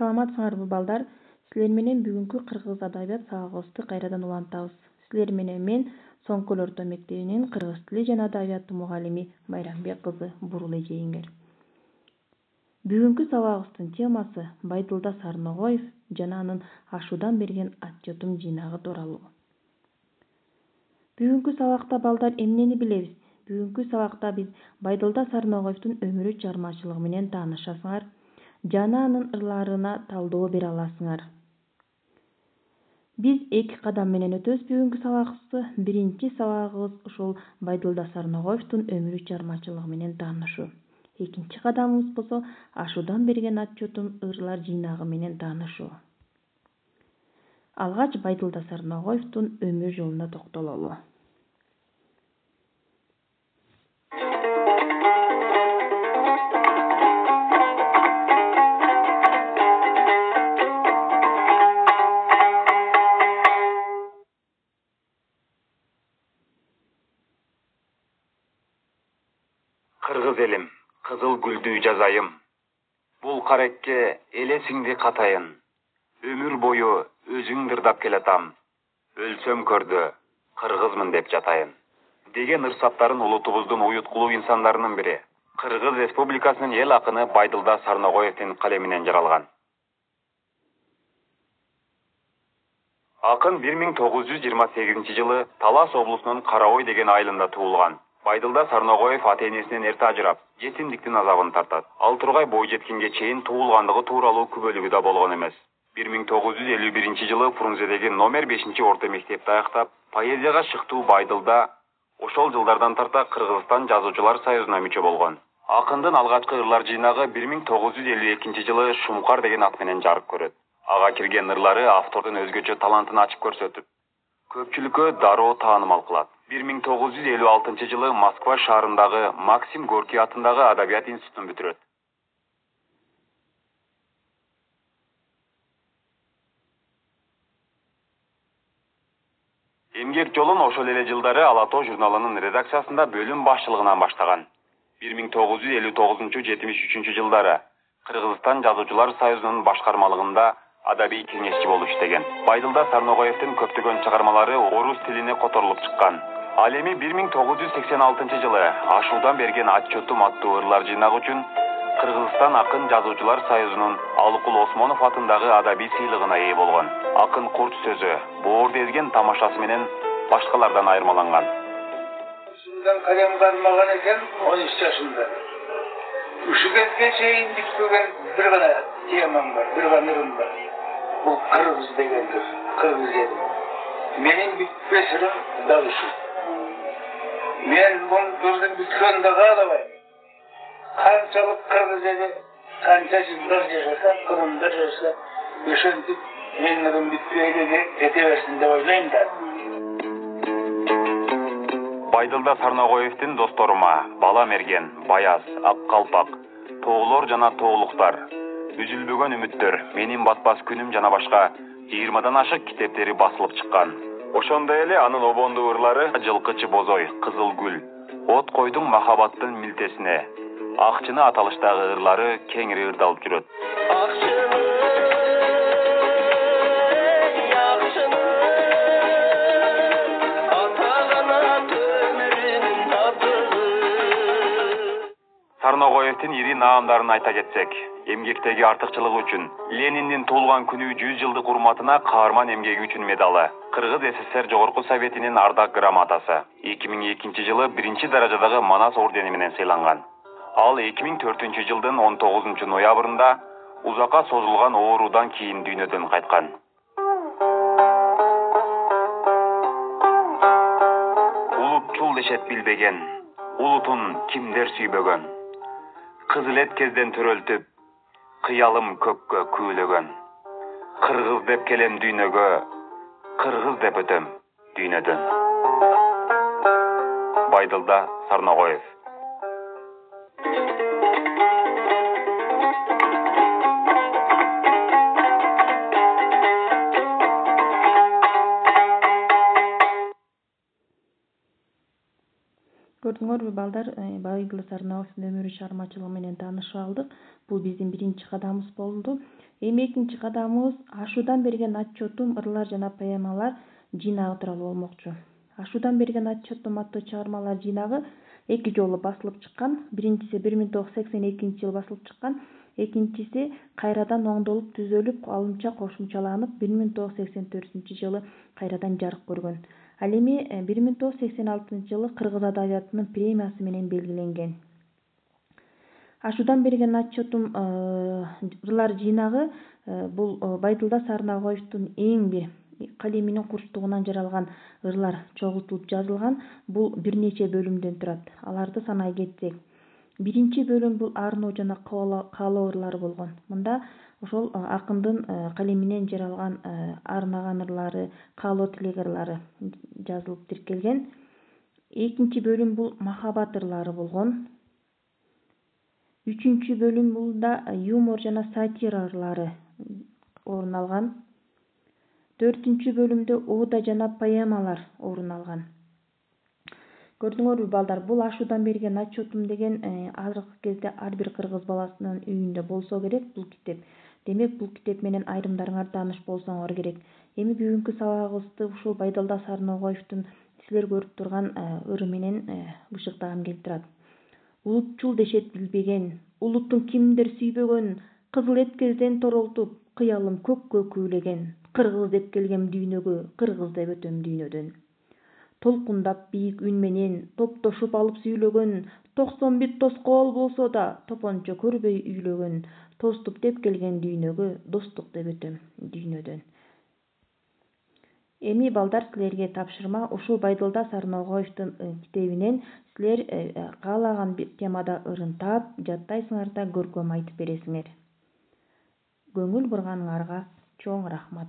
Саламатсыңарбы балдар? Силер менен бүгүнкү кыргыз адабият сабагыбызды кайрадан улантабыз. Силер менен мен Соңкөл орто мектебинин кыргыз тили жана адабияты мугалими Байрамбек кызы Бурул эжейиңер. Бүгүнкү сабагыбыздын темасы Байдылда Сарногоев жана анын Ашуудан берген отчетум жыйнагы тууралуу. Бүгүнкү сабакта балдар эмнени билебиз? Бүгүнкү сабакта биз Байдылда Сарногоевдун өмүрү чыгармачылыгы менен таанышасыңар жана анын ырларына талдоо бере аласыңар. Биз 2 кадам менен өтөбүз бүгүнкү сабагыбызды. Биринчи сабагыбыз ушул Байдылда Сарногоевдун өмүрү чыгармачылыгы менен таанышуу. Экинчи кадамыбыз болсо Ашуудан берген отчетум ырлар жыйнагы менен таанышуу. Алгач Байдылда Сарногоевдун өмүр жолуна токтололу. Кыргыз элим, кызыл гүлдүү жазайым. Бул карекке элесиңди катайын. Өмүр бою өзүң дырдап келатам. Өлсөм көрдө, кыргызмын деп жатайын. Деген ырсаптарын улутубуздун уюткулуу инсандарынын бири. Кыргыз Республикасынын эл акыны Байдылда Сарногоевдин калеминен жаралган. Акын 1928-жылы Талас облусунун Караой деген айылында туулган. Байдылда Сарногоев ата-энесинен эрте ажырап, жетимдиктин азабын тартат. Ал тургай бой жеткенге чейин туулгандыгы тууралуу күбөлүгү да болгон эмес. 1951-жылы Фрунзедеги номер 5-орто мектепти аяктап, поэзияга шыктуу Байдылда ошол жылдардан тарта Кыргызстан жазуучулар союзуна мүчө болгон. Акындын алгачкы ырлар жыйнагы 1952-жылы Шумкар деген ат менен жарык көрөт. Ага кирген ырлары автордун өзгөчө талантын ачып көрсөтүп, көпчүлүккө дароо таанымал кылат. 1956-жылы Москва шаарындагы Максим Горький атындагы Адабият институтун бүтүрөт. Эмгек жолун ошол эле жылдары Ала тоо журналынын редакциясында бөлүм башчылыгынан баштаган. 1959-73 жылдары Кыргызстан жазуучулар союзунун башкармалыгында адабий кеңешчи болуп иштеген. Байдылда Сарногоевдин көптөгөн чыгармалары орус тилине которулуп чыккан. Ал эми 1986-жылы Ашуудан берген отчетум аттуу ырлар жыйнагы үчүн Кыргызстан акын жазуучулар союзунун Алыкул Осмонов атындагы адабий сыйлыгына ээ болгон. Акын курч сөзү, боор дезген тамашасы менен башкалардан айырмаланган. Ушундан калем кармаган экен 13 жашында. Ушуга чейин бүткөгөн бир гана темам бар, бир гана ырым бар. Бул кыргыз дегендир, кыргыз эл. Менин бүтпөс ырым дал ушу. Мен бул ырдын бүткөндө каалабайм. Канчалык кыргыз эли, канча жылдар жашаса, кырымдар жашаса, ошентип менин ырым бүтпөйдү кете берсин деп ойлойм да. Байдылда Сарногоевдин досторума Бала Мерген, Баяз, Ак Калпак, Тоолор жана Тоолуктар, Үзүлбөгөн үмүттөр, Менин батпас күнүм жана башка 20дан ашык китептери басылып чыккан. Ошондой эле анын обондуу ырлары Жылкычы бозой, Кызыл гүл, От койдуң махабаттын милтесине, Акчыны аталыштагы ырлары кеңири ырдалып жүрөт. Сарногоевдин ири наамдарын айта кетсек, эмгектеги артыкчылыгы үчүн, Лениндин туулган күнү 100 жылдык урматына каарман эмгеги үчүн медалы, Кыргыз СССР Жогорку Советинин ардак грамотасы, 2002-жылы 1-чи даражадагы Манас ордени менен сыйланган. Ал 2004 жылдын 19 ноябрында узакка созулган оорудан кийин дүйнөдөн кайткан. Улутчул дешет билбеген, улутун кимдер сүйбөгөн. Кызылет кезден төрөлтүп, кыялым көккө күүлөгөн. Кыргыз деп келем дүйнөгө, кыргыз деп өтөм дүйнөдөн. Байдылда Сарногоев. Көрдүңөрбү балдар, Байдылда Сарногоевдун өмүрү чыгармачылыгы менен таанышып алдык. Бул биздин биринчи кадамыбыз болду. Эми экинчи кадамыбыз Ашуудан берген отчетум ырлар жана поэмалар жыйнагы тууралуу болмокчу. Ашуудан берген отчетум аттуу чыгармалар жыйнагы 2 жолу басылып чыккан. Биринчиси 1982-жылы басылып чыккан, экинчиси кайрадан оңдолуп түзөлүп, алынча кошумчаланып 1984-жылы кайрадан жарык көргөн. Ал эми 1986-жылы Кыргыз адабиятынын премиясы менен белгиленген. Ашуудан берген отчетум ырлар жыйнагы бул Байдылда Сарнагоевдун эң бир калеминин курчтугунан жаралган ырлар чогултулуп жазылган. Бул бир нече бөлүмдөн турат. Аларды санай кетсек, биринчи бөлүм бул арноо жана каалоо ырлары болгон. Мында ошол акындын калеминен жаралган арнаган ырлары, каалоо тилек ырлары жазылып тиркелген. Экинчи бөлүм бул махабат ырлары болгон. Үчүнчү бөлүм бул да юмор жана сатира ырлары орун алган. Төртүнчү бөлүмдө ода жана поэмалар орун алган. Көрдүңөрбү балдар, бул Ашуудан берген отчетум деген азыркы кезде ар бир кыргыз баласынын үйүндө болсо керек бул китеп. Демек бул китеп менен айрымдарыңар тааныш болсоңор керек. Эми бүгүнкү сабагыбызды ушул Байдылда Сарногоевдун силер көрүп турган ыры менен бышыктагым келип турат. Улутчул дешет билбеген, улутун кимдир сүйбөгөн, кызыл эткезден торолтуп, кыялым көккө күйлеген. Кыргыз деп келгем дүйнөгө, кыргыз деп өтөм дүйнөдөн. Толкундап бийик үн менен, топтошуп алып сүйлөгөн, 91 тоскоол болсо да, топончо көрбөй үйлөгөн. Тостук деп келген дүйнөгө, достук деп өтөм дүйнөдөн. Эми балдар, силерге тапшырма ушул Байдылда Сарногоевдун китебинен силер каалаган бир темада ырын таап, жаттайсыңар да көркөм айтып бересиңер. Көңүл бурганыңарга чоң рахмат.